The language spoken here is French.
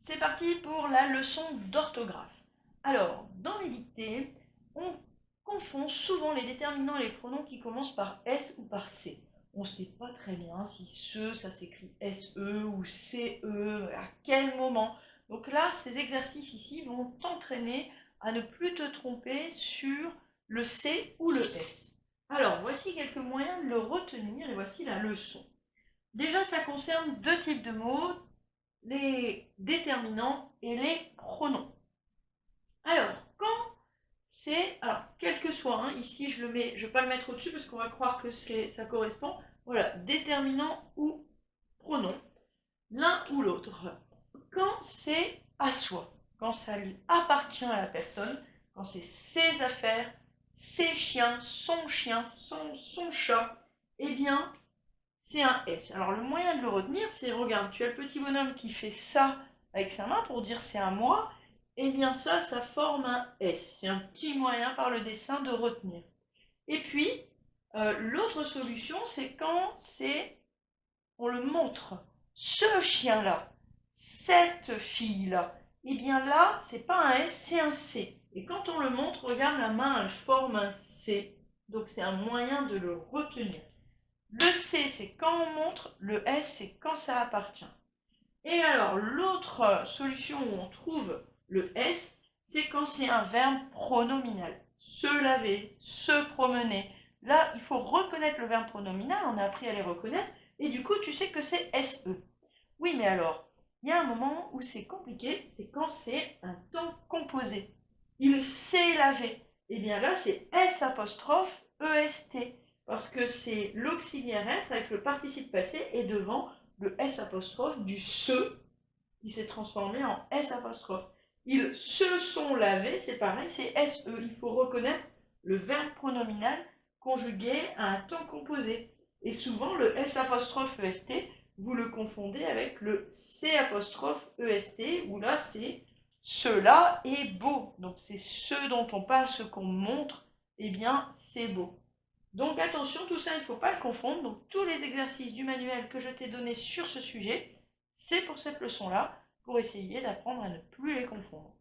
C'est parti pour la leçon d'orthographe. Alors, dans les dictées, on confond souvent les déterminants et les pronoms qui commencent par S ou par C. On ne sait pas très bien si ça s'écrit SE ou CE, à quel moment. Donc là, ces exercices ici vont t'entraîner à ne plus te tromper sur le C ou le S. Alors, voici quelques moyens de le retenir et voici la leçon. Déjà, ça concerne deux types de mots, les déterminants et les pronoms. Alors, quel que soit, hein, ici je ne vais pas le mettre au-dessus parce qu'on va croire que ça correspond. Voilà, déterminant ou pronom, l'un ou l'autre. Quand c'est à soi, quand ça lui appartient à la personne, quand c'est ses affaires, ses chiens, son chat, eh bien, c'est un S. Alors le moyen de le retenir, c'est, regarde, tu as le petit bonhomme qui fait ça avec sa main pour dire c'est à moi, et bien ça forme un S. C'est un petit moyen par le dessin de retenir. Et puis, l'autre solution, c'est quand on le montre. Ce chien-là, cette fille-là, et bien là, c'est pas un S, c'est un C. Et quand on le montre, regarde, la main, elle forme un C. Donc c'est un moyen de le retenir. Le C, c'est quand on montre, le S, c'est quand ça appartient. Et alors, l'autre solution où on trouve le S, c'est quand c'est un verbe pronominal. Se laver, se promener. Là, il faut reconnaître le verbe pronominal, on a appris à les reconnaître, et du coup, tu sais que c'est SE. Oui, mais alors, il y a un moment où c'est compliqué, c'est quand c'est un temps composé. Il s'est lavé. Et bien là, c'est S apostrophe EST parce que c'est l'auxiliaire être avec le participe passé et devant le S apostrophe du se qui s'est transformé en S apostrophe. Ils se sont lavés, c'est pareil, c'est SE. Il faut reconnaître le verbe pronominal conjugué à un temps composé. Et souvent, le S apostrophe EST, vous le confondez avec le C apostrophe EST, où là, c'est cela est beau. Donc, c'est ce dont on parle, ce qu'on montre, eh bien, c'est beau. Donc attention, tout ça, il ne faut pas le confondre. Donc tous les exercices du manuel que je t'ai donné sur ce sujet, c'est pour cette leçon-là, pour essayer d'apprendre à ne plus les confondre.